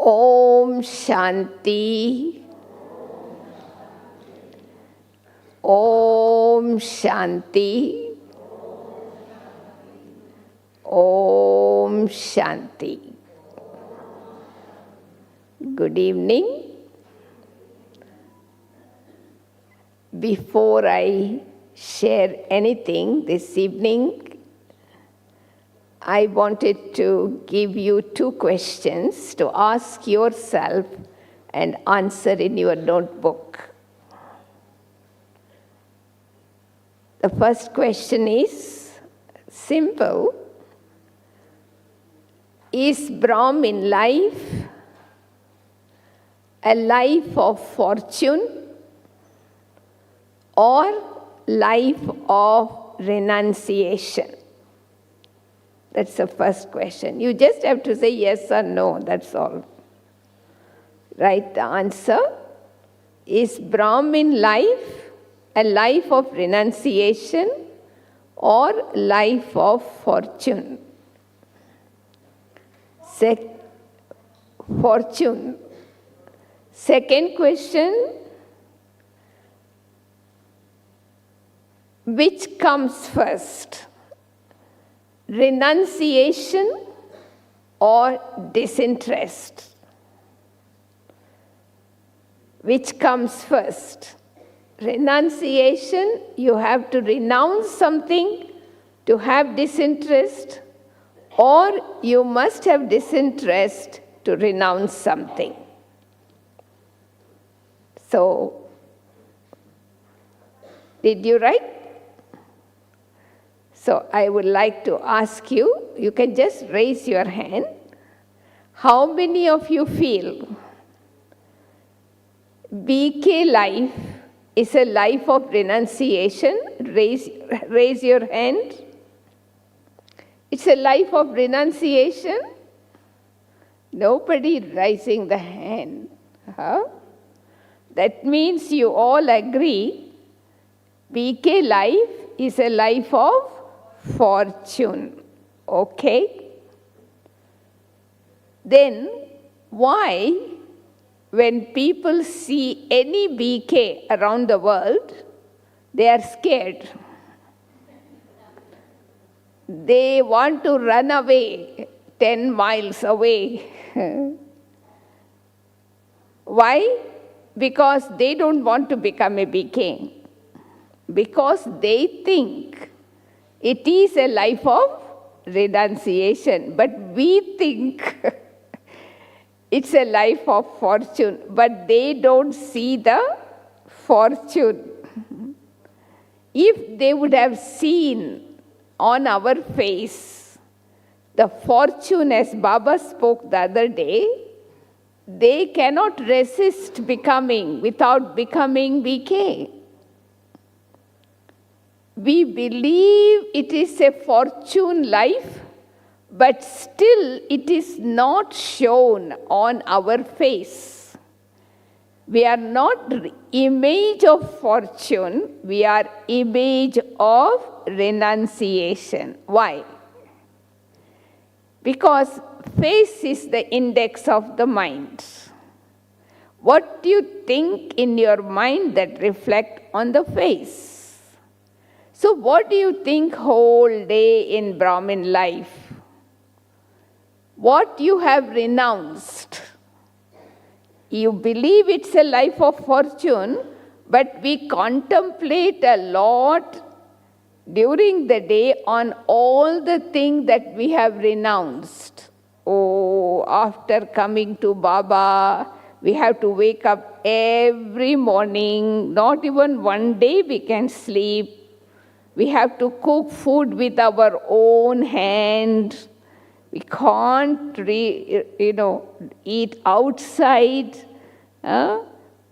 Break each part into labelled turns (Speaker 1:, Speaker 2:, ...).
Speaker 1: Om Shanti. Om Shanti. Om Shanti. Good evening. Before I share anything this evening, I wanted to give you two questions to ask yourself and answer in your notebook. The first question is simple. Is Brahmin life a life of fortune or life of renunciation? That's the first question. You just have to say yes or no, that's all. Write the answer. Is Brahmin life a life of renunciation or life of fortune? Fortune. Second question. Which comes first? Renunciation or disinterest? Which comes first? Renunciation, you have to renounce something to have disinterest, or you must have disinterest to renounce something. So, did you write? So I would like to ask you, you can just raise your hand. How many of you feel BK life is a life of renunciation? Raise your hand. It's a life of renunciation? Nobody raising the hand. Huh? That means you all agree BK life is a life of fortune. Okay? Then, why, when people see any BK around the world, they are scared? They want to run away 10 miles away. Why? Because they don't want to become a BK. Because they think it is a life of renunciation. But we think it's a life of fortune. But they don't see the fortune. If they would have seen on our face the fortune as Baba spoke the other day, they cannot resist becoming without becoming BK. We believe it is a fortune life, but still it is not shown on our face. We are not image of fortune, we are image of renunciation. Why? Because face is the index of the mind. What do you think in your mind that reflect on the face? So what do you think whole day in Brahmin life? What you have renounced? You believe it's a life of fortune, but we contemplate a lot during the day on all the things that we have renounced. Oh, after coming to Baba, we have to wake up every morning. Not even one day we can sleep. We have to cook food with our own hand. We can't, eat outside.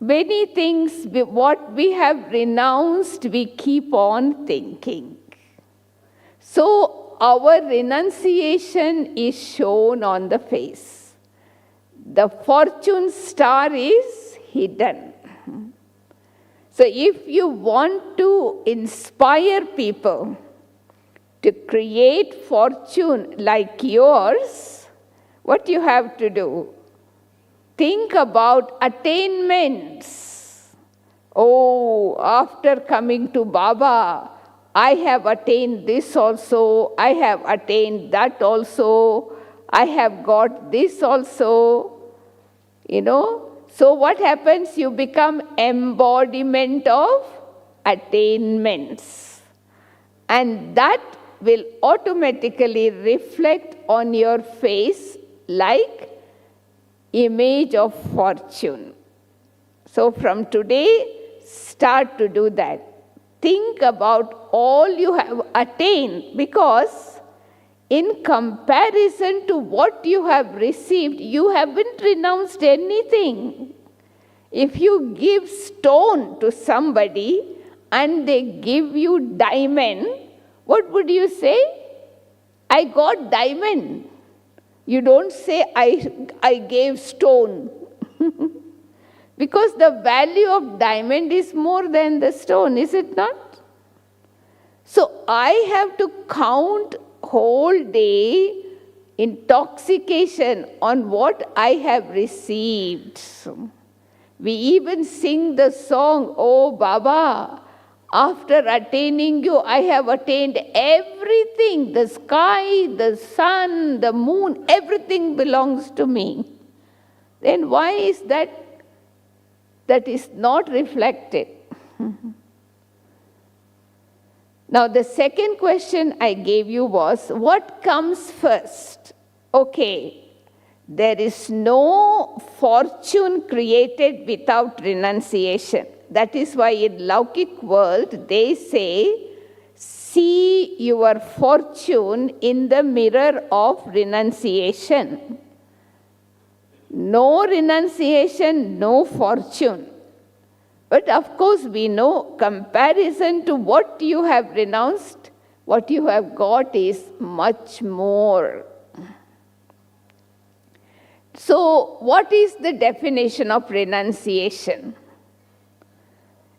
Speaker 1: Many things, what we have renounced, we keep on thinking. So our renunciation is shown on the face. The fortune star is hidden. So if you want to inspire people to create fortune like yours, what you have to do? think about attainments. Oh, after coming to Baba, I have attained this also, I have attained that also, I have got this also, So what happens? You become embodiment of attainments. And that will automatically reflect on your face like image of fortune. So from today, start to do that. Think about all you have attained, because in comparison to what you have received, you haven't renounced anything. If you give stone to somebody and they give you diamond, what would you say? I got diamond. You don't say, I gave stone. Because the value of diamond is more than the stone, is it not? So I have to count whole day intoxication on what I have received. We even sing the song, Oh Baba, after attaining you, I have attained everything. The sky, the sun, the moon, everything belongs to me. Then why is that is not reflected? Now, the second question I gave you was, what comes first? Okay, there is no fortune created without renunciation. That is why in Laukik world, they say, see your fortune in the mirror of renunciation. No renunciation, no fortune. But of course, we know comparison to what you have renounced, what you have got is much more. So, what is the definition of renunciation?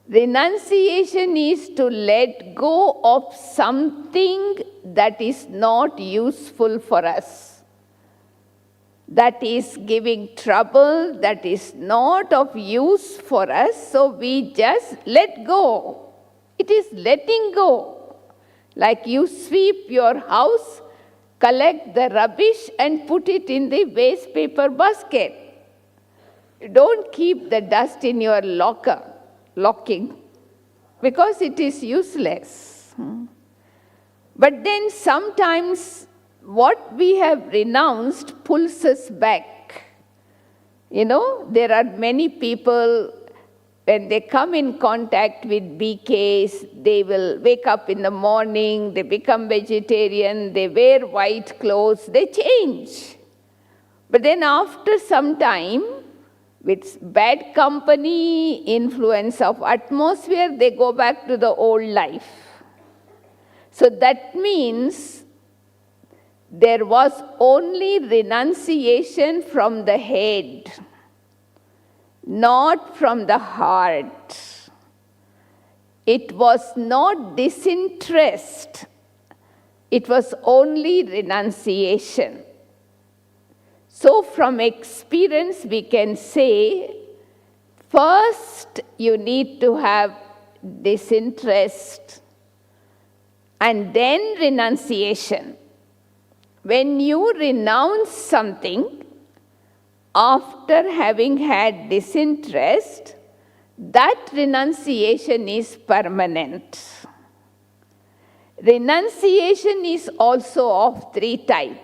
Speaker 1: Renunciation is to let go of something that is not useful for us, that is giving trouble, that is not of use for us, so we just let go. It is letting go. Like you sweep your house, collect the rubbish and put it in the waste paper basket. Don't keep the dust in your locking, because it is useless. But then sometimes what we have renounced pulls us back. There are many people, when they come in contact with BKs, they will wake up in the morning, they become vegetarian, they wear white clothes, they change. But then after some time, with bad company, influence of atmosphere, they go back to the old life. So that means there was only renunciation from the head, not from the heart. It was not disinterest. It was only renunciation. So from experience, we can say, first you need to have disinterest and then renunciation. When you renounce something, after having had disinterest, that renunciation is permanent. Renunciation is also of three types.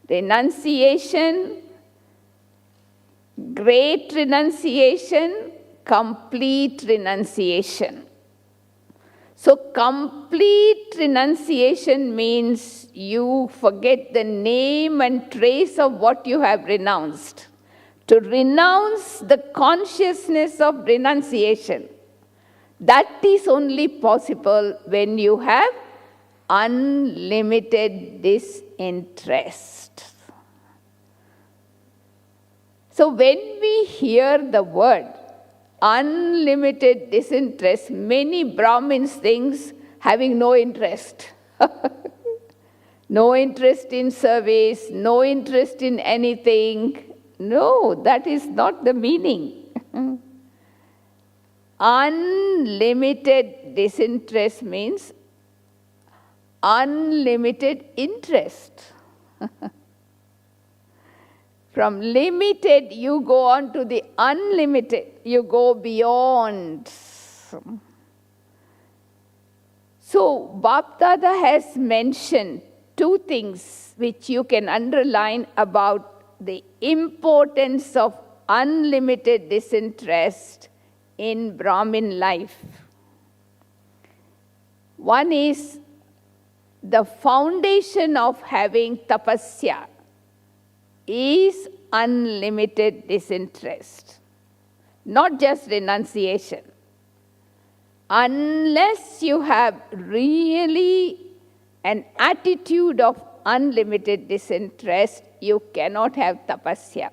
Speaker 1: Renunciation, great renunciation, complete renunciation. So complete renunciation means you forget the name and trace of what you have renounced. To renounce the consciousness of renunciation, that is only possible when you have unlimited disinterest. So when we hear the word unlimited disinterest, many Brahmins think having no interest. No interest in service, no interest in anything, No, that is not the meaning. Unlimited disinterest means unlimited interest. From limited, you go on to the unlimited. You go beyond. So, Bap Dada has mentioned two things which you can underline about the importance of unlimited disinterest in Brahmin life. One is the foundation of having tapasya is unlimited disinterest, not just renunciation. Unless you have really an attitude of unlimited disinterest, you cannot have tapasya.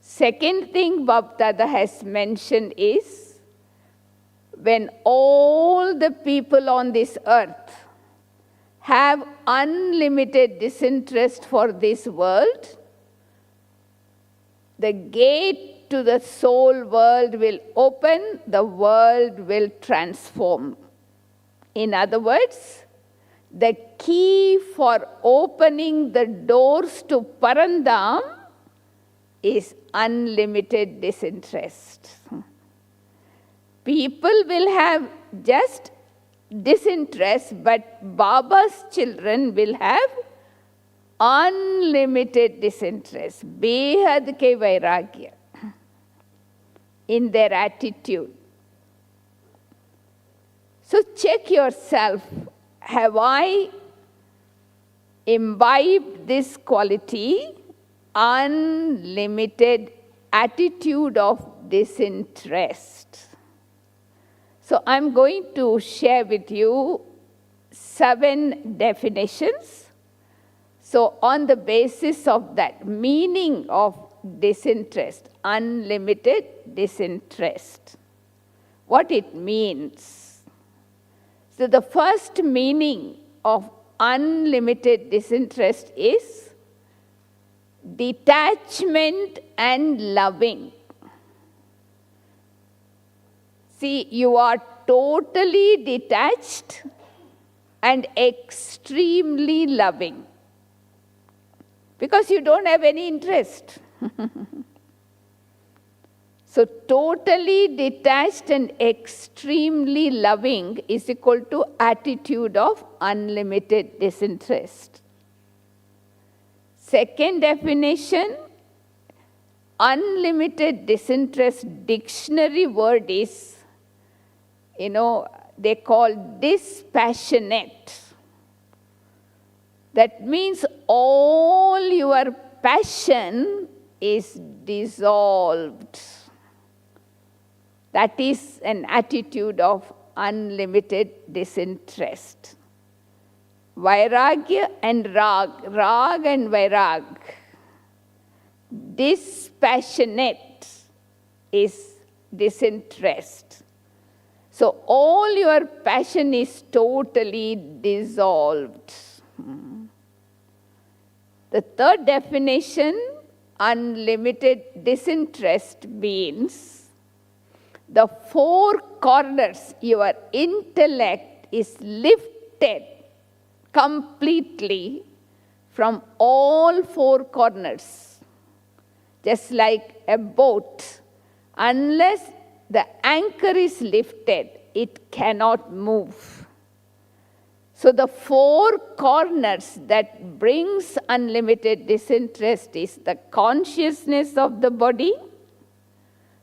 Speaker 1: Second thing Bap Dada has mentioned is, when all the people on this earth have unlimited disinterest for this world, the gate to the soul world will open, the world will transform. In other words, the key for opening the doors to Parandam is unlimited disinterest. People will have just disinterest, but Baba's children will have unlimited disinterest, behad ke vairagya in their attitude. So check yourself, have I imbibed this quality, unlimited attitude of disinterest? So I'm going to share with you 7 definitions. So on the basis of that meaning of disinterest, unlimited disinterest, what it means. So the first meaning of unlimited disinterest is detachment and loving. See, you are totally detached and extremely loving because you don't have any interest. So totally detached and extremely loving is equal to attitude of unlimited disinterest. Second definition, unlimited disinterest dictionary word is, they call dispassionate. That means all your passion is dissolved. That is an attitude of unlimited disinterest. Vairagya and rag, rag and vairag. Dispassionate is disinterest. So all your passion is totally dissolved. The third definition, unlimited disinterest, means the 4 corners, your intellect is lifted completely from all 4 corners. Just like a boat, unless the anchor is lifted, it cannot move. So the 4 corners that brings unlimited disinterest is the consciousness of the body,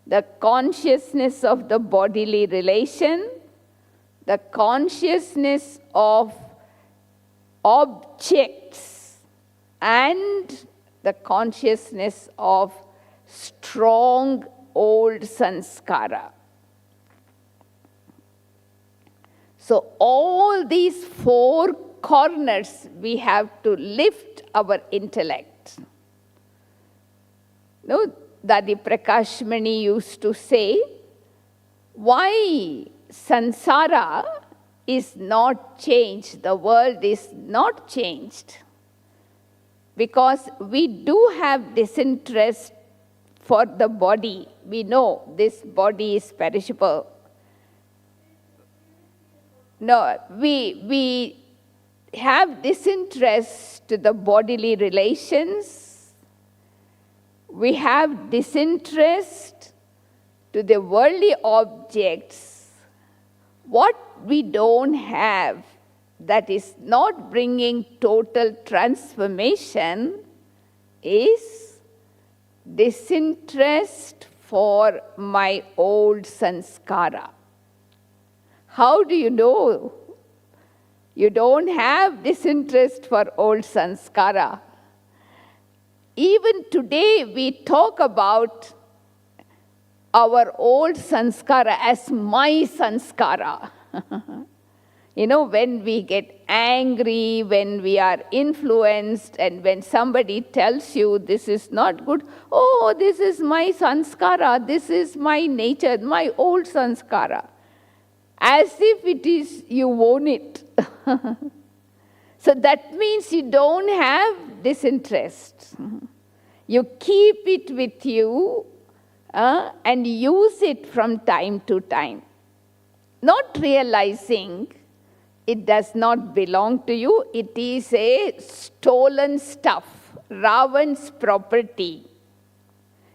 Speaker 1: the consciousness of the bodily relation, the consciousness of objects, and the consciousness of strong old sanskara. So all these 4 corners, we have to lift our intellect. Dadi Prakashmani used to say, why sansara is not changed, the world is not changed. because we do have disinterest for the body. We know this body is perishable. No, we have disinterest to the bodily relations. We have disinterest to the worldly objects. What we don't have that is not bringing total transformation is disinterest for my old sanskara. How do you know you don't have disinterest for old sanskara? Even today we talk about our old sanskara as my sanskara. When we get angry, when we are influenced, and when somebody tells you this is not good, oh, this is my sanskara, this is my nature, my old sanskara. As if it is, you own it. So that means you don't have disinterest. You keep it with you and use it from time to time. Not realizing it does not belong to you. It is a stolen stuff, Ravan's property.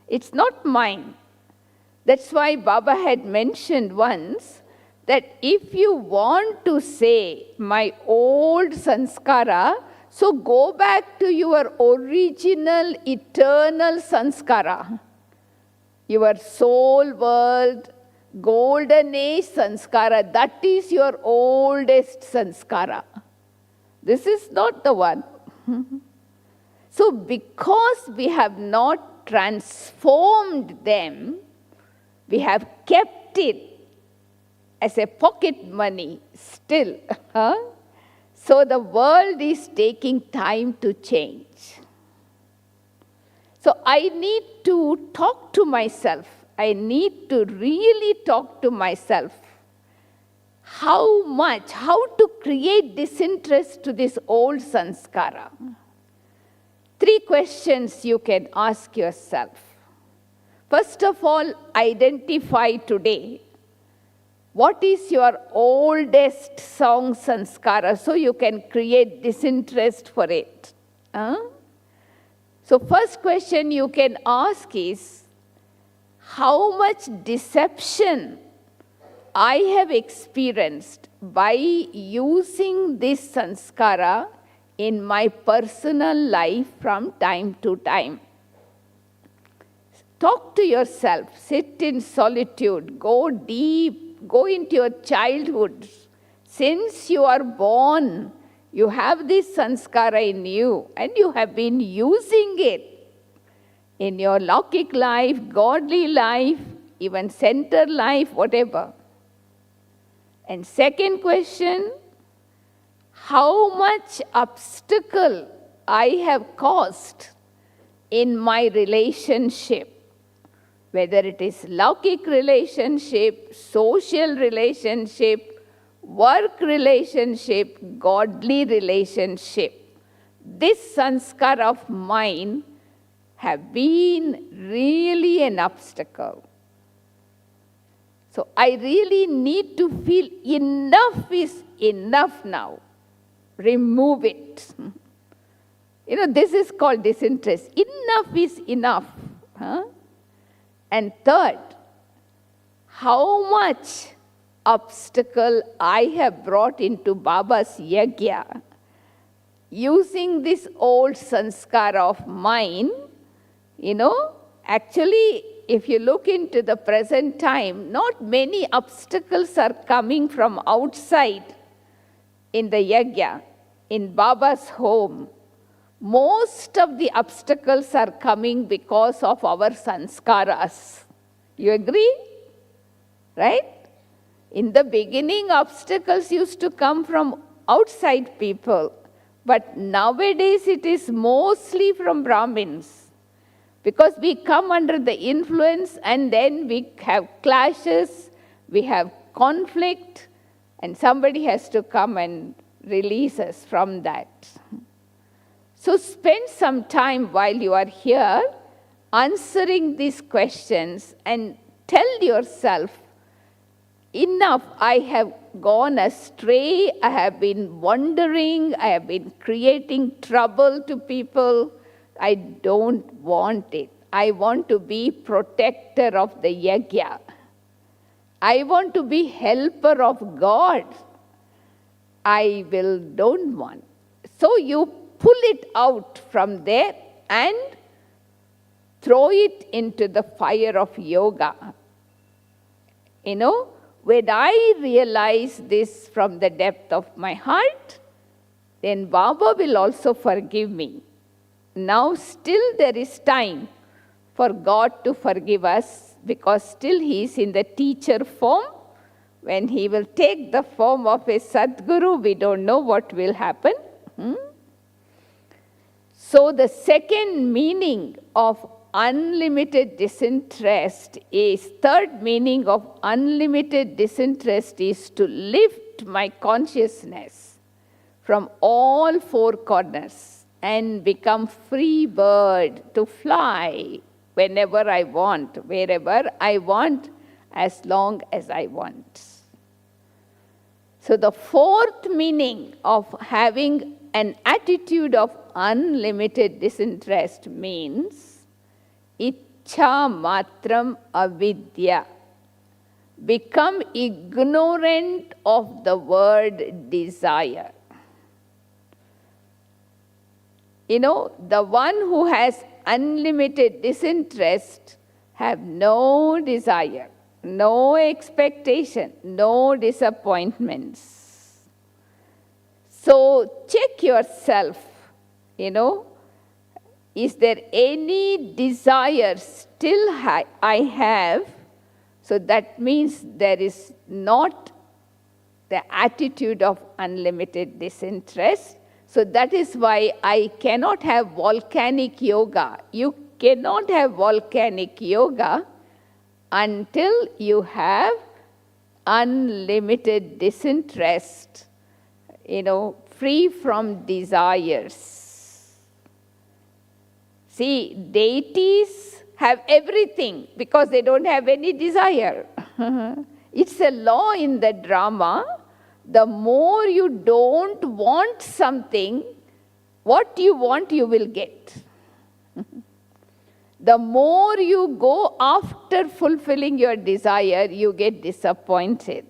Speaker 1: It's not mine. That's why Baba had mentioned once that if you want to say my old sanskara, so go back to your original eternal sanskara, your soul world, golden age sanskara, that is your oldest sanskara. This is not the one. So because we have not transformed them, we have kept it as a pocket money still. So the world is taking time to change. So I need to talk to myself. I need to really talk to myself. How to create disinterest to this old sanskara? 3 questions you can ask yourself. First of all, identify today. What is your oldest song sanskara so you can create disinterest for it? So first question you can ask is, how much deception I have experienced by using this sanskara in my personal life from time to time. Talk to yourself, sit in solitude, go deep, go into your childhood. Since you are born, you have this sanskara in you and you have been using it in your Laukic life, godly life, even center life, whatever. And second question, how much obstacle I have caused in my relationship, whether it is Laukic relationship, social relationship, work relationship, godly relationship. This sanskar of mine have been really an obstacle. So I really need to feel enough is enough now. Remove it. This is called disinterest. Enough is enough. And third, how much obstacle I have brought into Baba's yagya using this old sanskar of mine. Actually, if you look into the present time, not many obstacles are coming from outside in the yagya, in Baba's home. Most of the obstacles are coming because of our sanskaras. You agree? Right? In the beginning, obstacles used to come from outside people. But nowadays, it is mostly from Brahmins. Because we come under the influence and then we have clashes, we have conflict, and somebody has to come and release us from that. So spend some time while you are here answering these questions and tell yourself, enough, I have gone astray, I have been wandering, I have been creating trouble to people. I don't want it. I want to be protector of the yajna. I want to be helper of God. Don't want. So you pull it out from there and throw it into the fire of yoga. When I realize this from the depth of my heart, then Baba will also forgive me. Now still there is time for God to forgive us, because still He is in the teacher form. When He will take the form of a Sadguru, we don't know what will happen. So the second meaning of unlimited disinterest is, third meaning of unlimited disinterest is to lift my consciousness from all four corners and become free bird to fly whenever I want, wherever I want, as long as I want. So the fourth meaning of having an attitude of unlimited disinterest means Ichcha matram avidya. Become ignorant of the word desire. The one who has unlimited disinterest have no desire, no expectation, no disappointments. So check yourself, is there any desire still I have? So that means there is not the attitude of unlimited disinterest. So that is why I cannot have volcanic yoga. You cannot have volcanic yoga until you have unlimited disinterest, free from desires. See, deities have everything because they don't have any desire. It's a law in the drama. The more you don't want something, what you want you will get. The more you go after fulfilling your desire, you get disappointed.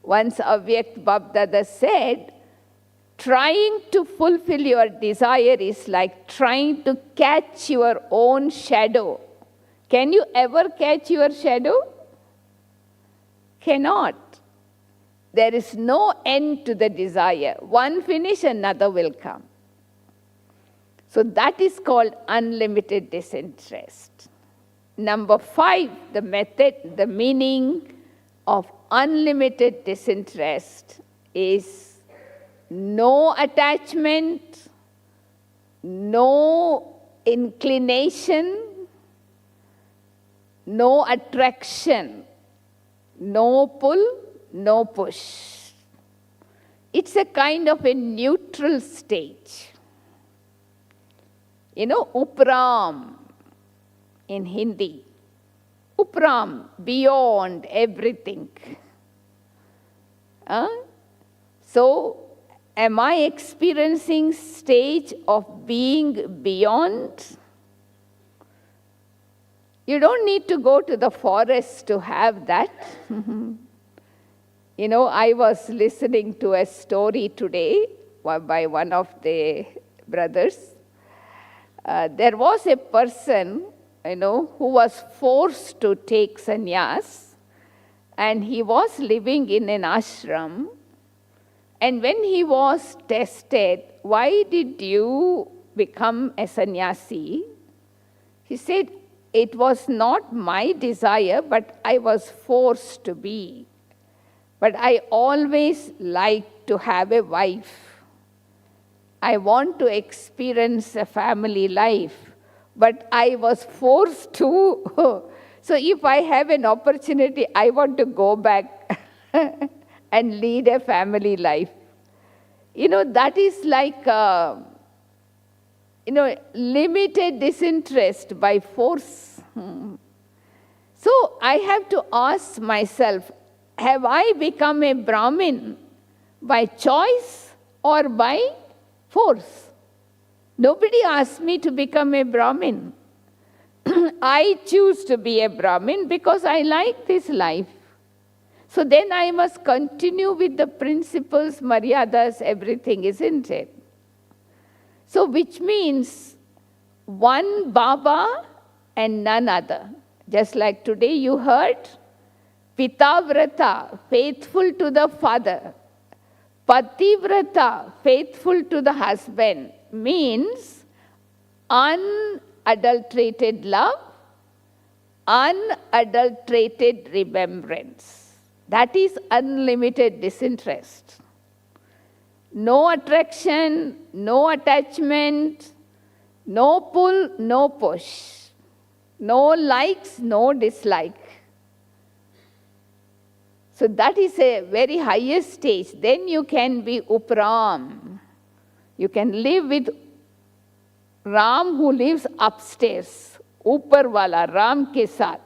Speaker 1: Once Avyakt Babdada said, trying to fulfill your desire is like trying to catch your own shadow. Can you ever catch your shadow? Cannot. There is no end to the desire. One finish, another will come. So that is called unlimited disinterest. Number 5, the method, the meaning of unlimited disinterest is no attachment, no inclination, no attraction, no pull, no push. It's a kind of a neutral stage. Upram in Hindi. Upram, beyond everything. So, am I experiencing stage of being beyond? You don't need to go to the forest to have that. I was listening to a story today by one of the brothers. There was a person, who was forced to take sannyas, and he was living in an ashram. And when he was tested, why did you become a sannyasi? He said, it was not my desire, but I was forced to be. But I always liked to have a wife. I want to experience a family life, but I was forced to. So if I have an opportunity, I want to go back and lead a family life. That is like limited disinterest by force. So I have to ask myself, have I become a Brahmin by choice or by force? Nobody asked me to become a Brahmin. I choose to be a Brahmin because I like this life. So then I must continue with the principles, maryadas, everything, isn't it? So which means one Baba and none other. Just like today you heard, Pitavrata, faithful to the father. Pativrata, faithful to the husband, means unadulterated love, unadulterated remembrance. That is unlimited disinterest. No attraction, no attachment, no pull, no push. No likes, no dislike. So that is a very highest stage. Then you can be Upram. You can live with Ram who lives upstairs. Upar wala, Ram ke saath.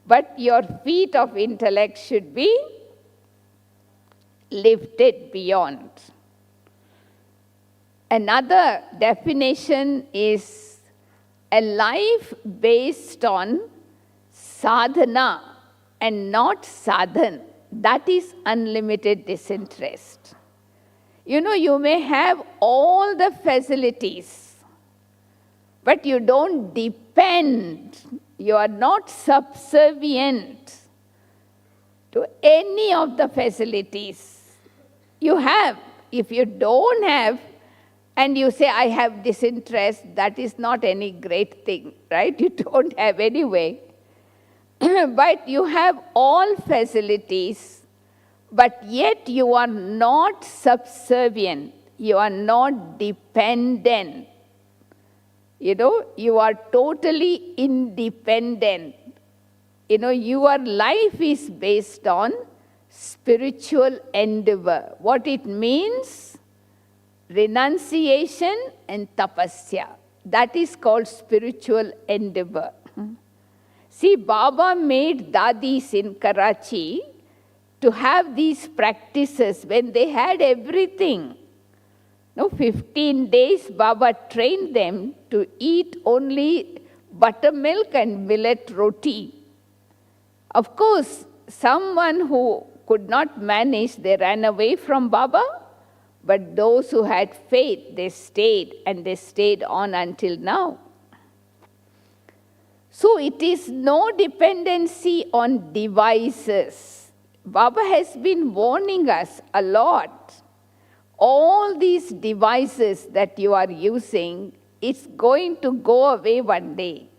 Speaker 1: But your feet of intellect should be lifted beyond. Another definition is a life based on sadhana and not sadhan. That is unlimited disinterest. You may have all the facilities, but you don't depend. You are not subservient to any of the facilities. You have. If you don't have, and you say, I have disinterest, that is not any great thing, right? You don't have anyway. But you have all facilities, but yet you are not subservient. You are not dependent. You are totally independent. Your life is based on spiritual endeavor. What it means? Renunciation and tapasya. That is called spiritual endeavor. See, Baba made dadis in Karachi to have these practices when they had everything. 15 days Baba trained them to eat only buttermilk and millet roti. Of course, someone who could not manage, they ran away from Baba. But those who had faith, they stayed, and they stayed on until now. So it is no dependency on devices. Baba has been warning us a lot. All these devices that you are using, it's going to go away one day.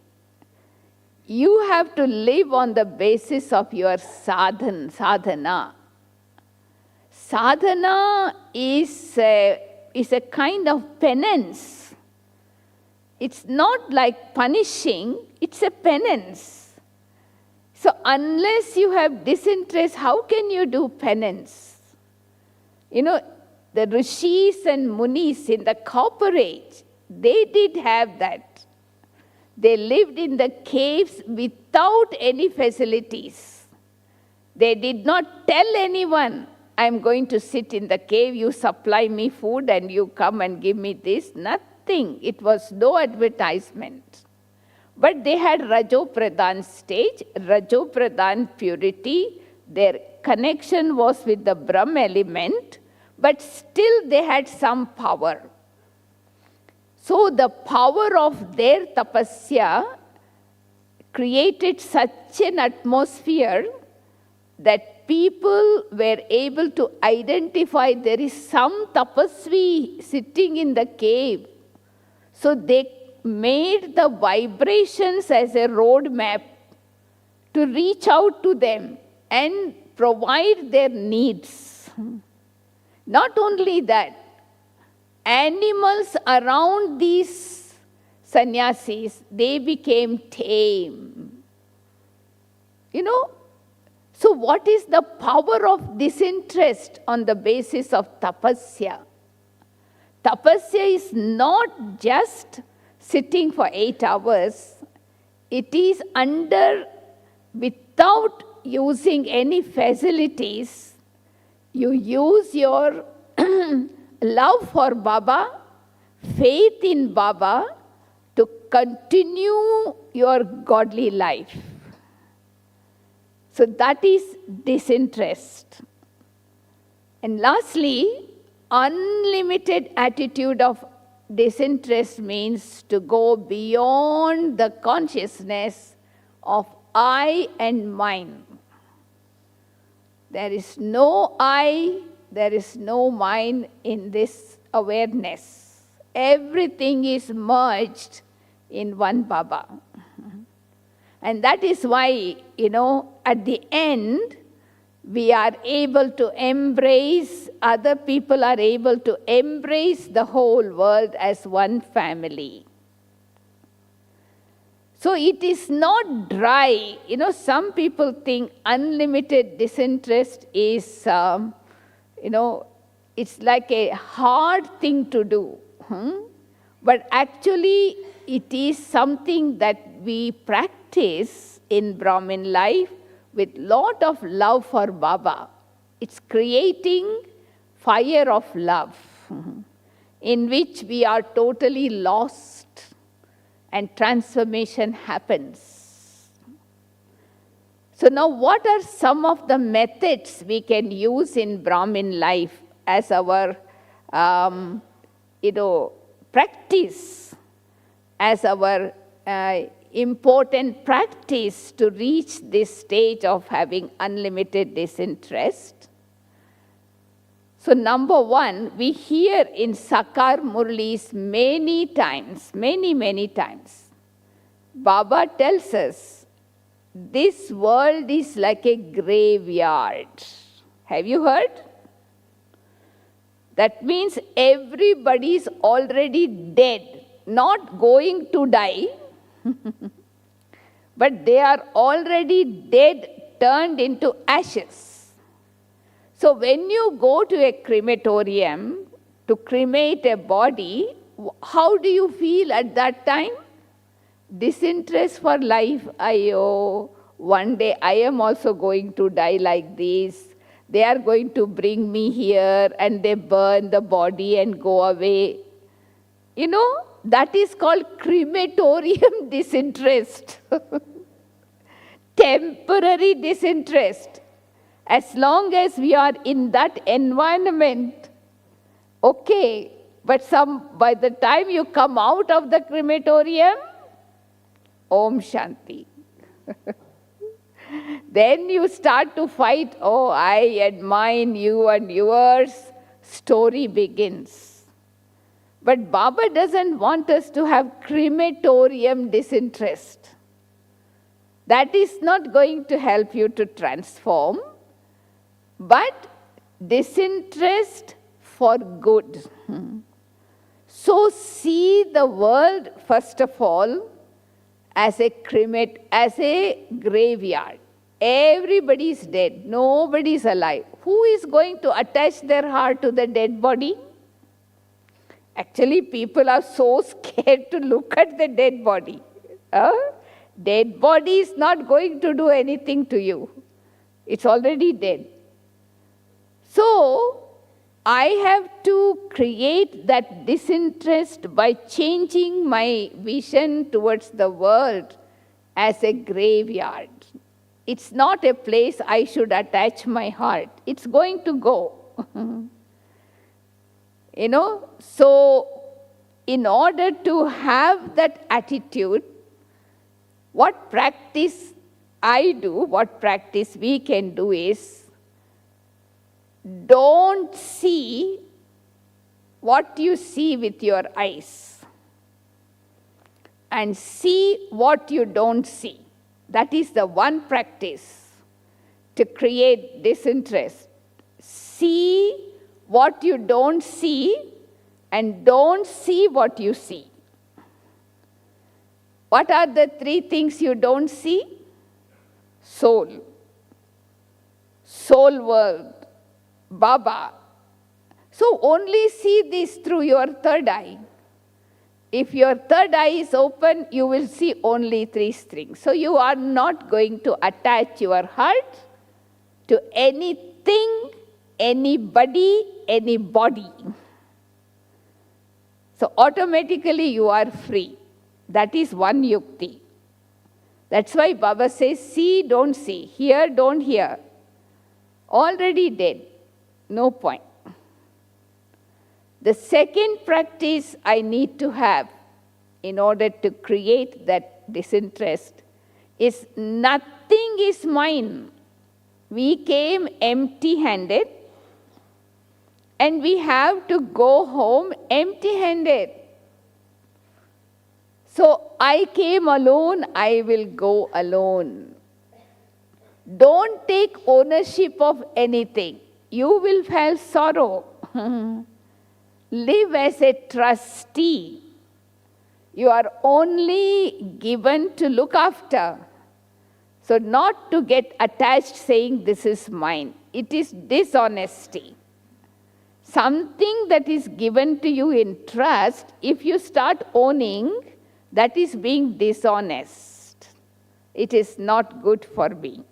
Speaker 1: You have to live on the basis of your sadhana. Sadhana is a kind of penance. It's not like punishing, it's a penance. So unless you have disinterest, how can you do penance? The rishis and munis in the Copper Age, they did have that. They lived in the caves without any facilities. They did not tell anyone, I'm going to sit in the cave, you supply me food and you come and give me this. Nothing. It was no advertisement. But they had Rajo Pradhan stage, Rajo Pradhan purity. Their connection was with the Brahm element, but still they had some power. So the power of their tapasya created such an atmosphere that people were able to identify there is some tapasvi sitting in the cave. So they made the vibrations as a road map to reach out to them and provide their needs. Not only that, animals around these sannyasis, they became tame. So what is the power of disinterest on the basis of tapasya? Tapasya is not just sitting for 8 hours. It is without using any facilities. You use your love for Baba, faith in Baba to continue your godly life. So that is disinterest. And lastly, unlimited attitude of disinterest means to go beyond the consciousness of I and mine. There is no I, there is no mine in this awareness. Everything is merged in one Baba. And that is why, at the end, we are able to embrace, other people are able to embrace the whole world as one family. So it is not dry. Some people think unlimited disinterest is, it's like a hard thing to do. But actually, it is something that we practice in Brahmin life with lot of love for Baba. It's creating fire of love in which we are totally lost and transformation happens. So now what are some of the methods we can use in Brahmin life as our practice, as our important practice to reach this stage of having unlimited disinterest? So number one, we hear in Sakar Murlis many times, many times, Baba tells us, this world is like a graveyard. Have you heard? That means everybody is already dead, not going to die, but they are already dead, turned into ashes. So when you go to a crematorium to cremate a body, how do you feel at that time? Disinterest for life. One day I am also going to die like this. They are going to bring me here and they burn the body and go away. That is called crematorium disinterest. Temporary disinterest. As long as we are in that environment, okay. But by the time you come out of the crematorium, Om Shanti. Then you start to fight, I and mine, you and yours. Story begins. But Baba doesn't want us to have crematorium disinterest. That is not going to help you to transform. But disinterest for good. So see the world, first of all, as a graveyard. Everybody is dead. Nobody is alive. Who is going to attach their heart to the dead body? Actually, people are so scared to look at the dead body. Dead body is not going to do anything to you. It's already dead. So, I have to create that disinterest by changing my vision towards the world as a graveyard. It's not a place I should attach my heart. It's going to go. So in order to have that attitude, what practice I do, what practice we can do is, don't see what you see with your eyes and see what you don't see. That is the one practice to create disinterest. See what you don't see and don't see what you see. What are the three things you don't see? Soul. Soul world. Baba. So only see this through your third eye. If your third eye is open, you will see only three strings. So you are not going to attach your heart to anything, anybody, anybody. So automatically you are free. That is one yukti. That's why Baba says, see, don't see, hear, don't hear. Already dead, no point. The second practice I need to have in order to create that disinterest is nothing is mine. We came empty-handed and we have to go home empty-handed. So I came alone, I will go alone. Don't take ownership of anything. You will feel sorrow. Live as a trustee. You are only given to look after. So not to get attached saying this is mine. It is dishonesty. Something that is given to you in trust, if you start owning, that is being dishonest. It is not good for me.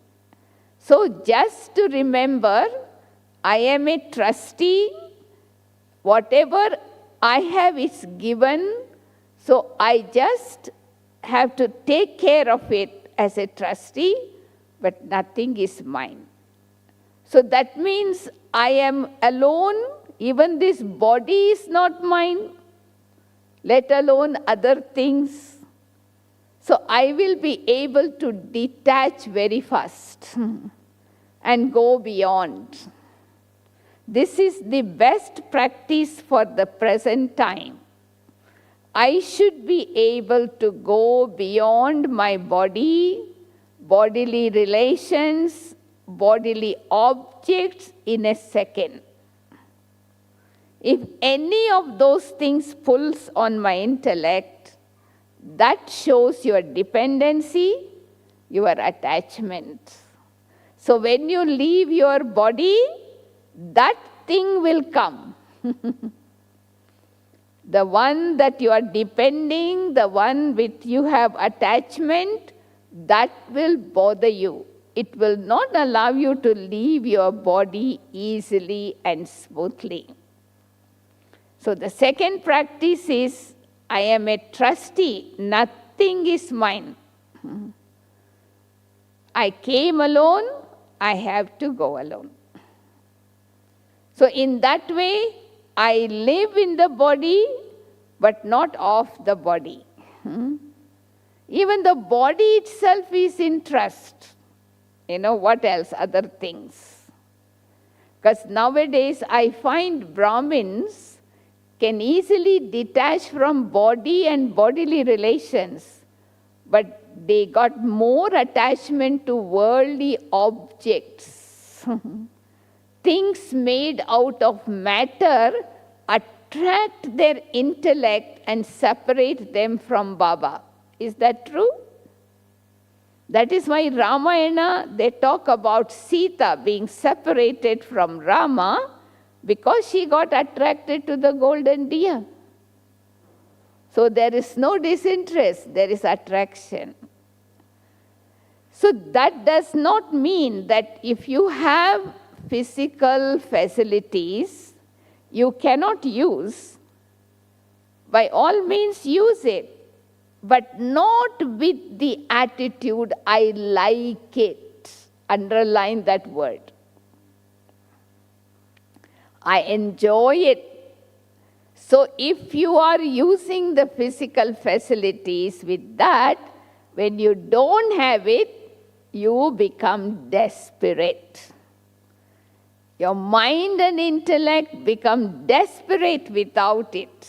Speaker 1: So just to remember, I am a trustee. Whatever I have is given, so I just have to take care of it as a trustee, but nothing is mine. So that means I am alone, even this body is not mine, let alone other things. So I will be able to detach very fast and go beyond. This is the best practice for the present time. I should be able to go beyond my body, bodily relations, bodily objects in a second. If any of those things pulls on my intellect, that shows your dependency, your attachment. So when you leave your body, that thing will come. The one that you are depending, the one with you have attachment, that will bother you. It will not allow you to leave your body easily and smoothly. So the second practice is, I am a trustee, nothing is mine. I came alone, I have to go alone. So in that way, I live in the body, but not of the body. Even the body itself is in trust. What else? Other things. Because nowadays I find Brahmins can easily detach from body and bodily relations, but they got more attachment to worldly objects. Things made out of matter attract their intellect and separate them from Baba. Is that true? That is why Ramayana, they talk about Sita being separated from Rama because she got attracted to the golden deer. So there is no disinterest, there is attraction. So that does not mean that if you have physical facilities you cannot use, by all means use it, but not with the attitude, I like it. Underline that word. I enjoy it. So if you are using the physical facilities with that, when you don't have it, you become desperate. Your mind and intellect become desperate without it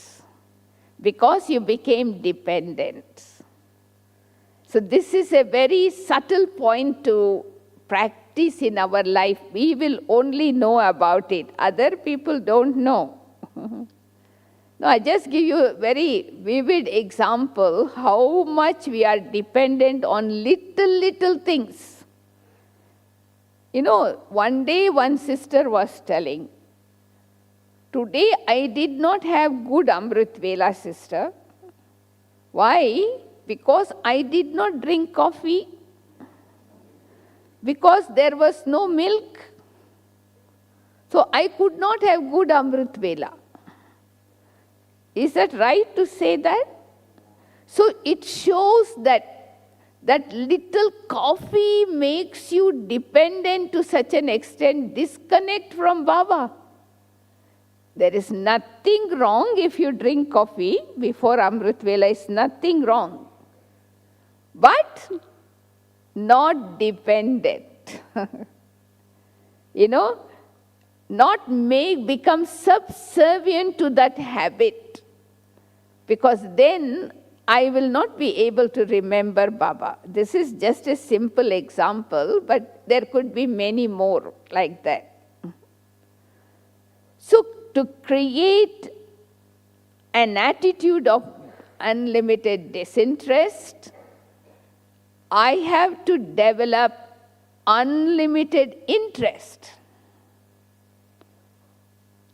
Speaker 1: because you became dependent. So this is a very subtle point to practice in our life. We will only know about it. Other people don't know. No, I just give you a very vivid example how much we are dependent on little things. One day one sister was telling, Today I did not have good Amrit Vela, sister. Why? Because I did not drink coffee. Because there was no milk. So I could not have good Amrit Vela. Is that right to say that? So it shows that little coffee makes you dependent to such an extent, disconnect from Baba. There is nothing wrong if you drink coffee before Amrit Vela, is nothing wrong. But not dependent. Not become subservient to that habit. Because then I will not be able to remember Baba. This is just a simple example, but there could be many more like that. So to create an attitude of unlimited disinterest, I have to develop unlimited interest.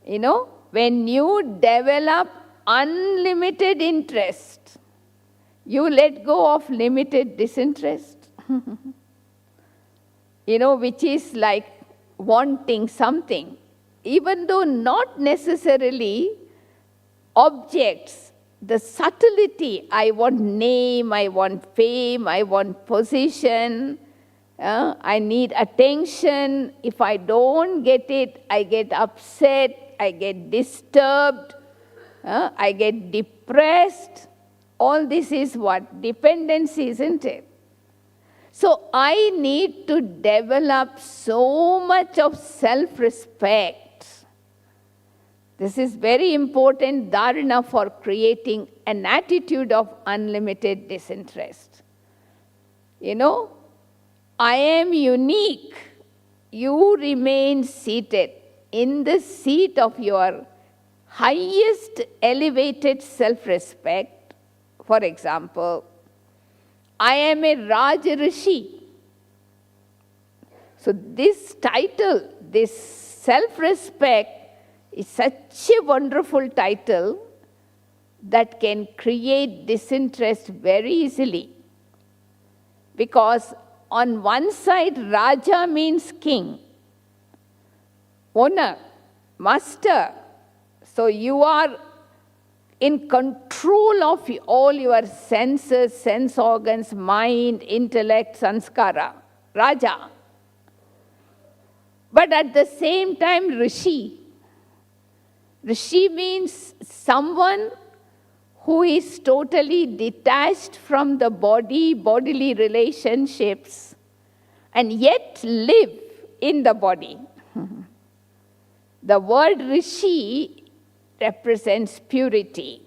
Speaker 1: When you develop unlimited interest, you let go of limited disinterest. Which is like wanting something. Even though not necessarily objects, the subtlety, I want name, I want fame, I want position, I need attention. If I don't get it, I get upset, I get disturbed, I get depressed. All this is what? Dependency, isn't it? So I need to develop so much of self-respect. This is very important dharana for creating an attitude of unlimited disinterest. I am unique. You remain seated in the seat of your highest elevated self-respect. For example, I am a Raj Rishi. So this title, this self-respect, is such a wonderful title that can create disinterest very easily. Because on one side, Raja means king, owner, master. So you are in control of all your senses, sense organs, mind, intellect, sanskara, Raja. But at the same time, Rishi. Rishi means someone who is totally detached from the body, bodily relationships, and yet live in the body. The word Rishi represents purity.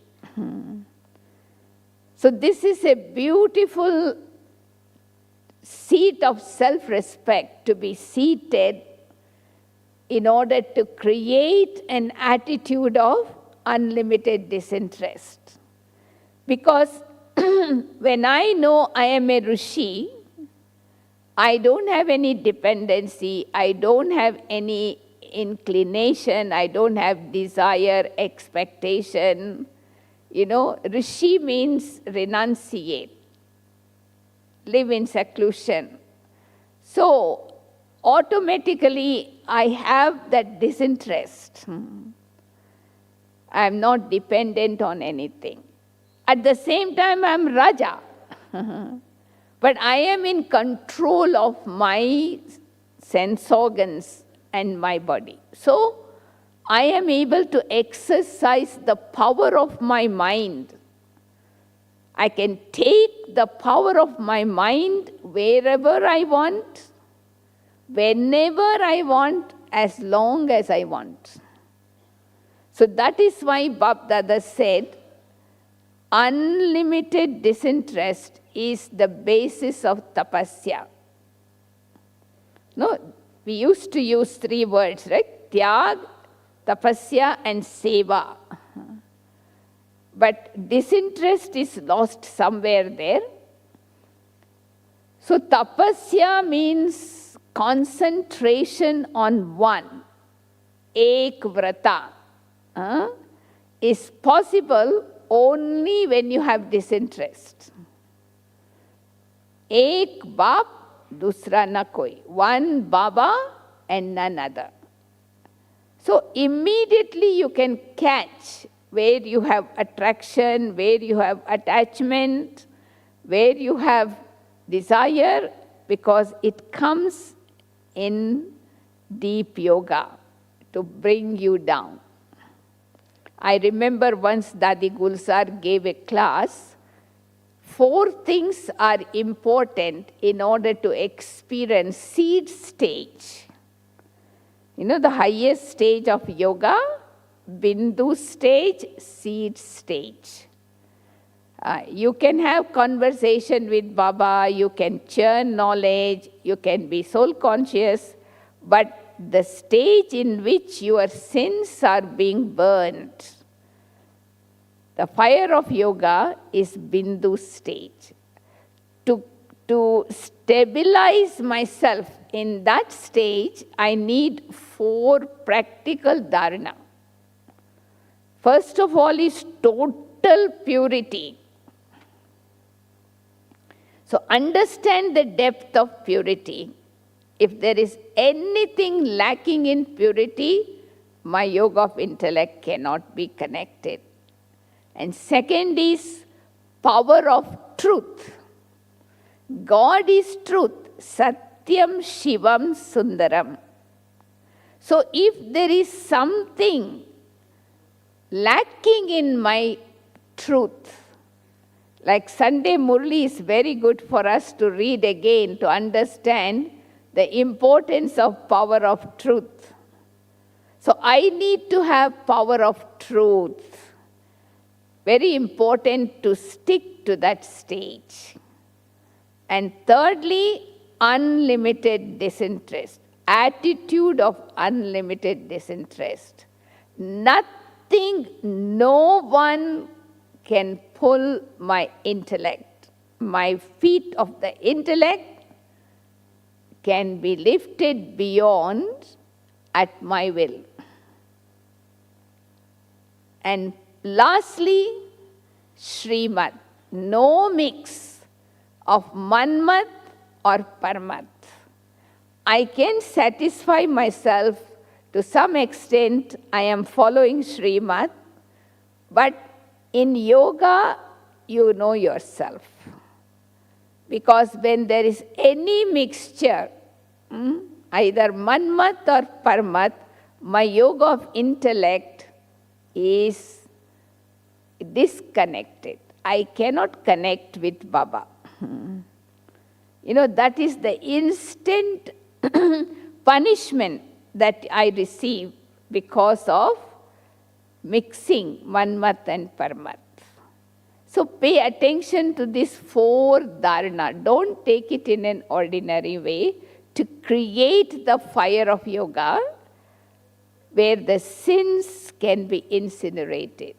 Speaker 1: So this is a beautiful seat of self-respect, to be seated in order to create an attitude of unlimited disinterest. Because when I know I am a Rishi, I don't have any dependency, I don't have any inclination, I don't have desire, expectation. Rishi means renunciate, live in seclusion. So automatically I have that disinterest. I am not dependent on anything. At the same time, I am Raja. But I am in control of my sense organs and my body. So I am able to exercise the power of my mind. I can take the power of my mind wherever I want, whenever I want, as long as I want. So that is why Bab Dada said, unlimited disinterest is the basis of tapasya. No, we used to use 3 words, right? Tyag, tapasya and seva. But disinterest is lost somewhere there. So tapasya means concentration on one, ek vrata. is possible only when you have disinterest. Ek baap, dusra na koi. One Baba and none other. So immediately you can catch where you have attraction, where you have attachment, where you have desire, because it comes in deep yoga to bring you down. I remember once Dadi Gulsar gave a class. 4 things are important in order to experience seed stage. You know the highest stage of yoga? Bindu stage, seed stage. You can have conversation with Baba, you can churn knowledge, you can be soul conscious, but the stage in which your sins are being burnt, the fire of yoga is Bindu stage. To stabilize myself in that stage, I need 4 practical dharana. First of all is total purity. So understand the depth of purity. If there is anything lacking in purity, my yoga of intellect cannot be connected. And second is power of truth. God is truth. Satyam Shivam Sundaram. So if there is something lacking in my truth, like Sunday Murli is very good for us to read again to understand the importance of power of truth. So I need to have power of truth. Very important to stick to that stage. And thirdly, unlimited disinterest. Attitude of unlimited disinterest. Nothing, no one can pull my intellect. My feet of the intellect can be lifted beyond at my will. And lastly, Srimad. No mix of Manmat or Parmat. I can satisfy myself to some extent. I am following Srimad, but in yoga, you know yourself. Because when there is any mixture, either Manmat or Parmat, my yoga of intellect is disconnected. I cannot connect with Baba. You know, that is the instant punishment that I receive because of mixing Manmat and Parmat. So pay attention to these 4 dharana. Don't take it in an ordinary way to create the fire of yoga where the sins can be incinerated.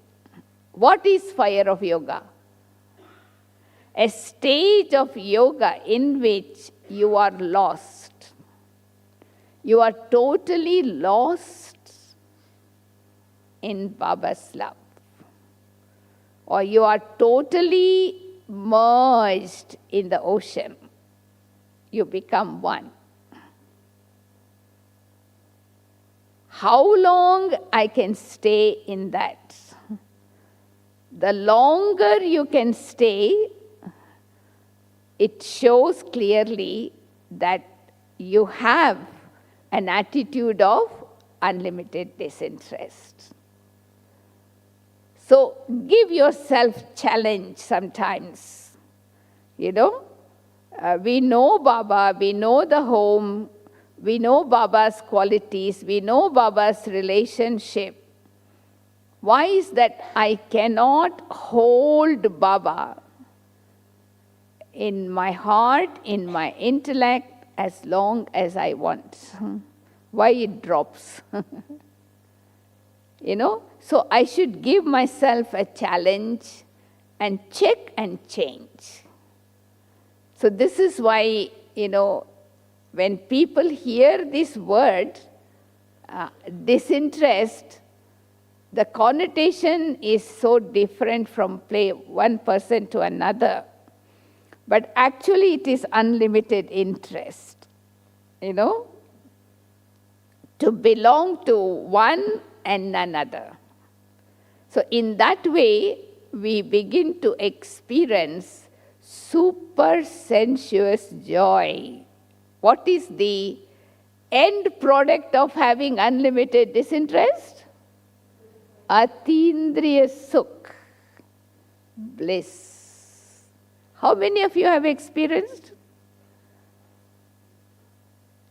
Speaker 1: What is fire of yoga? A stage of yoga in which you are lost. You are totally lost in Baba's love. Or you are totally merged in the ocean. You become one. How long I can stay in that? The longer you can stay, it shows clearly that you have an attitude of unlimited disinterest. So give yourself challenge sometimes. You know, we know Baba, we know the home, we know Baba's qualities, we know Baba's relationship. Why is that I cannot hold Baba in my heart, in my intellect, as long as I want? Why it drops? You know, so I should give myself a challenge and check and change. So this is why, you know, when people hear this word, disinterest, the connotation is so different from one person to another. But actually it is unlimited interest, to belong to one and another. So in that way, we begin to experience super sensuous joy. What is the end product of having unlimited disinterest? Atindriya sukh, bliss. How many of you have experienced?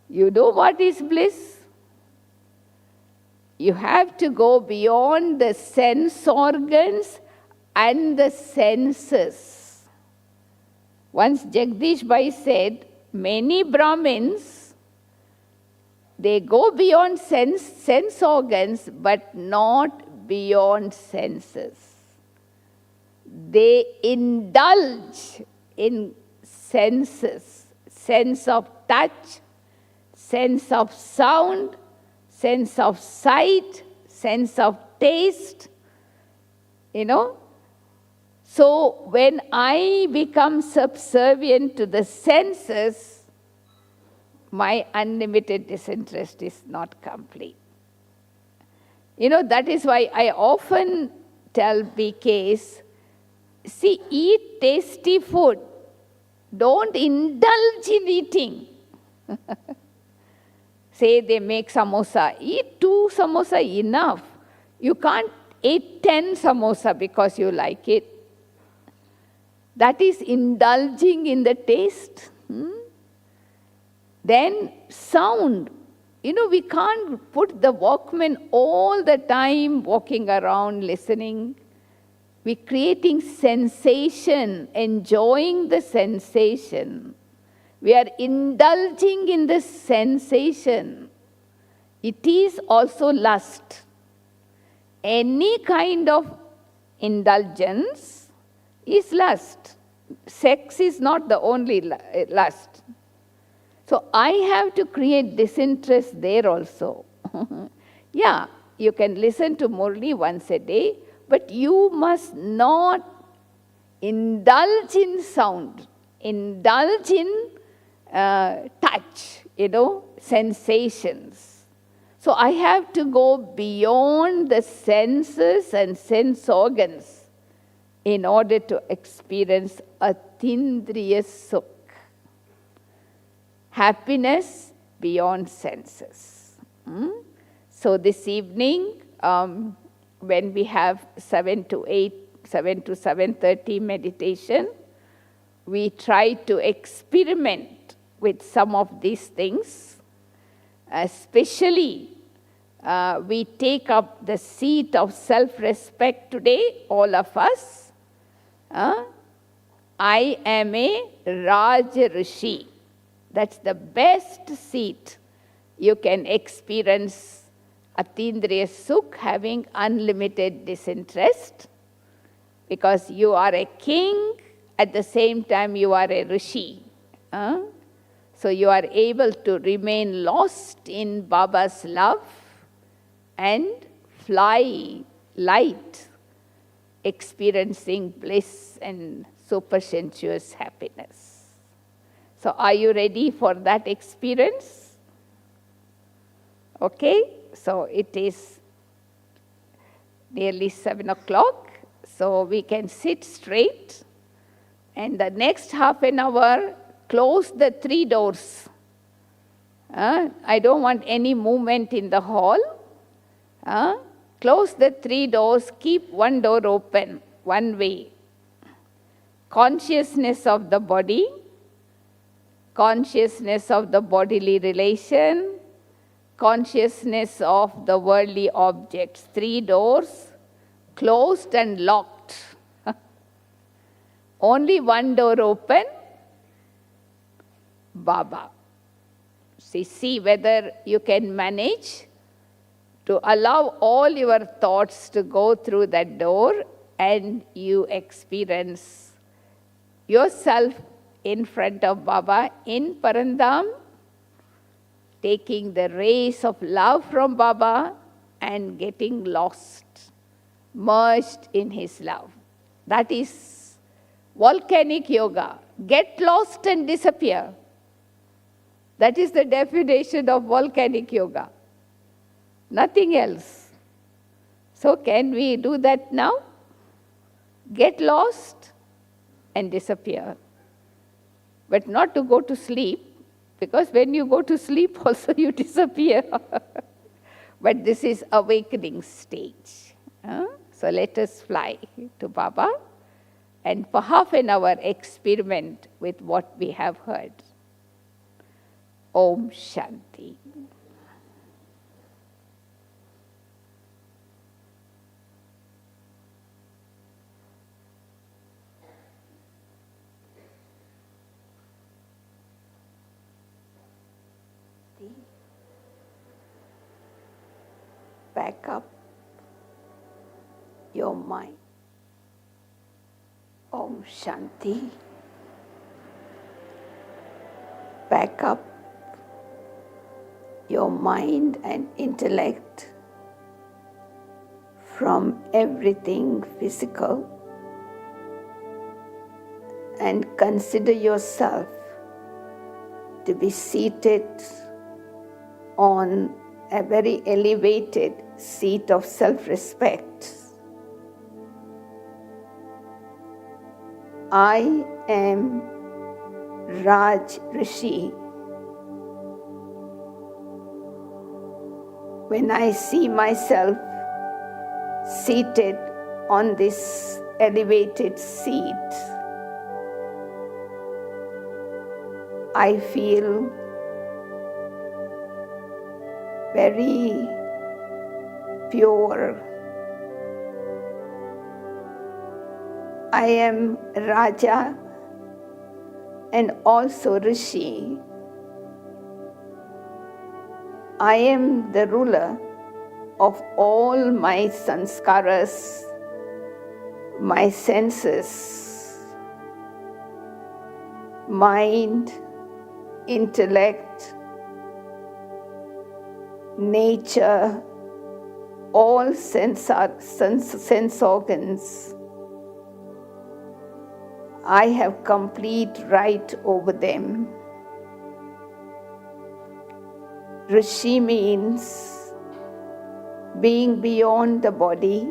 Speaker 1: You know what is bliss? You have to go beyond the sense organs and the senses. Once Jagdish Bhai said, many Brahmins, they go beyond sense organs, but not beyond senses. They indulge in senses, sense of touch, sense of sound, sense of sight, sense of taste, So when I become subservient to the senses, my unlimited disinterest is not complete. That is why I often tell BKs, see, eat tasty food. Don't indulge in eating. Say they make samosa. Eat 2 samosa enough. You can't eat 10 samosa because you like it. That is indulging in the taste. Then sound. We can't put the Walkman all the time walking around listening. We're creating sensation, enjoying the sensation. We are indulging in the sensation. It is also lust. Any kind of indulgence is lust. Sex is not the only lust. So I have to create disinterest there also. Yeah, you can listen to Murli once a day, but you must not indulge in sound, indulge in touch, sensations. So I have to go beyond the senses and sense organs in order to experience atindriya sukh, happiness beyond senses. So this evening, when we have 7 to 7:30 meditation, we try to experiment with some of these things. Especially, we take up the seat of self-respect today, all of us. I am a Raj Rishi. That's the best seat. You can experience Atindriya Sukh, having unlimited disinterest, because you are a king, at the same time you are a Rishi. So you are able to remain lost in Baba's love and fly light, experiencing bliss and supersensuous happiness. So are you ready for that experience? Okay, so it is nearly 7 o'clock, so we can sit straight, and the next half an hour, close the 3 doors. I don't want any movement in the hall. Close the 3 doors, keep one door open, one way. Consciousness of the body, consciousness of the bodily relation, consciousness of the worldly objects. 3 doors, closed and locked. Only one door open, Baba. See whether you can manage to allow all your thoughts to go through that door, and you experience yourself in front of Baba in Parandam, taking the rays of love from Baba and getting lost merged in his love. That is volcanic yoga. Get lost and disappear. That is the definition of volcanic yoga. Nothing else. So can we do that now? Get lost and disappear. But not to go to sleep, because when you go to sleep also you disappear. But this is awakening stage. So let us fly to Baba and for half an hour experiment with what we have heard. Om Shanti. Back up your mind. Om Shanti. Back up your mind and intellect from everything physical and consider yourself to be seated on a very elevated seat of self-respect. I am Raj Rishi. When I see myself seated on this elevated seat, I feel very pure. I am Raja and also Rishi. I am the ruler of all my sanskaras, my senses, mind, intellect, nature, all sense organs. I have complete right over them. Rishi means being beyond the body,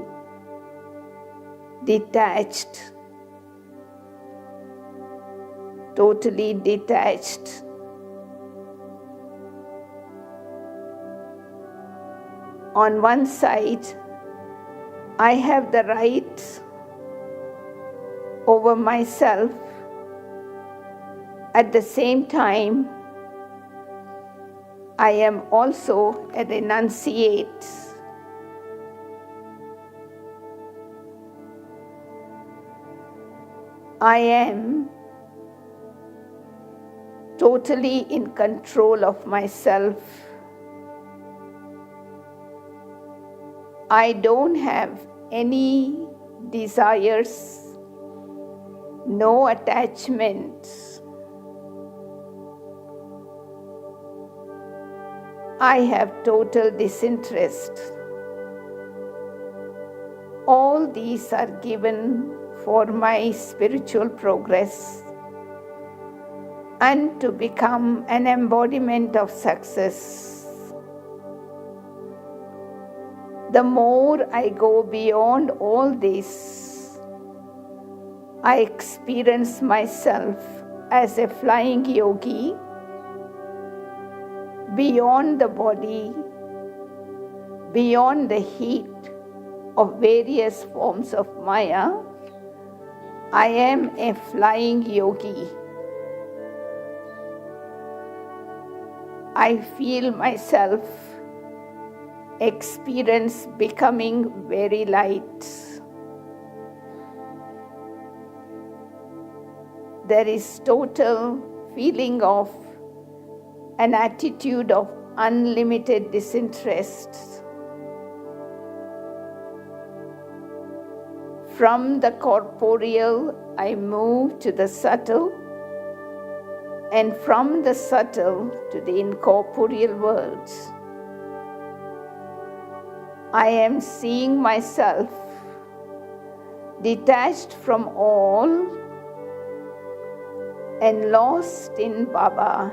Speaker 1: detached, totally detached. On one side, I have the right over myself. At the same time, I am also a renunciate. I am totally in control of myself. I don't have any desires, no attachments. I have total disinterest. All these are given for my spiritual progress and to become an embodiment of success. The more I go beyond all this, I experience myself as a flying yogi, beyond the body, beyond the heat of various forms of Maya. I am a flying yogi. I feel myself experience becoming very light. There is total feeling of an attitude of unlimited disinterest. From the corporeal, I move to the subtle, and from the subtle to the incorporeal worlds. I am seeing myself detached from all and lost in Baba,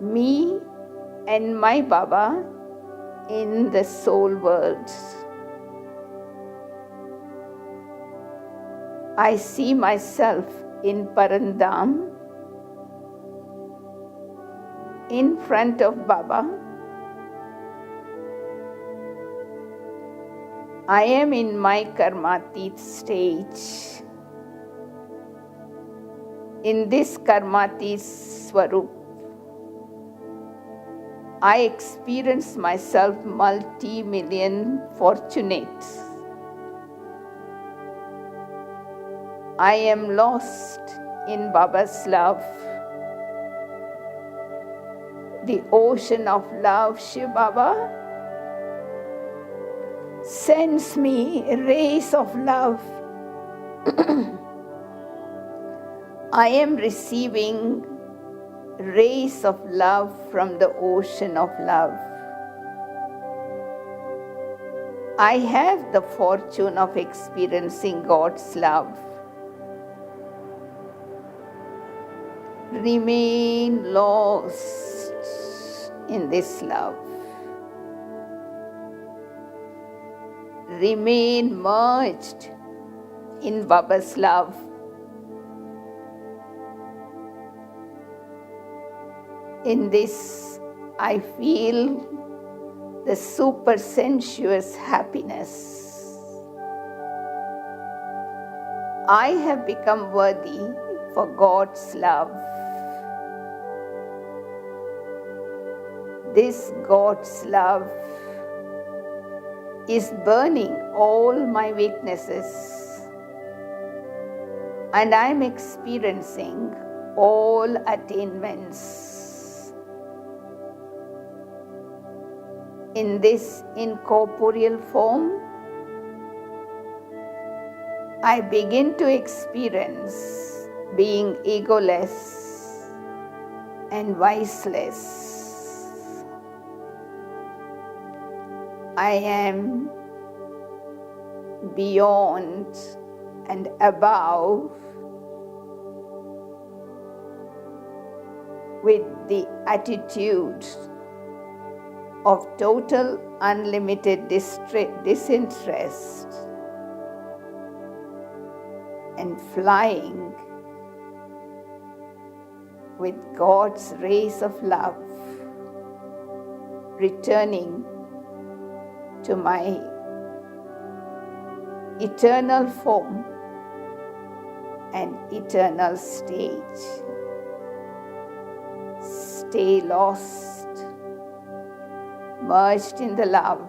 Speaker 1: me and my Baba in the soul world. I see myself in Parandam, in front of Baba. I am in my Karmatit stage. In this Karmatit Swarup, I experience myself multi-million fortunate. I am lost in Baba's love. The ocean of love, Shiv Baba, sends me rays of love. I am receiving rays of love from the ocean of love. I have the fortune of experiencing God's love. Remain lost in this love. Remain merged in Baba's love. In this, I feel the super sensuous happiness. I have become worthy for God's love. This God's love is burning all my weaknesses, and I am experiencing all attainments. In this incorporeal form, I begin to experience being egoless and viceless. I am beyond and above with the attitude of total unlimited disinterest and flying with God's rays of love, returning to my eternal form and eternal stage. Stay lost, merged in the love,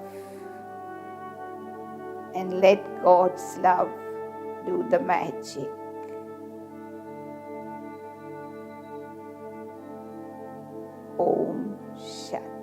Speaker 1: and let God's love do the magic. Om Shanti.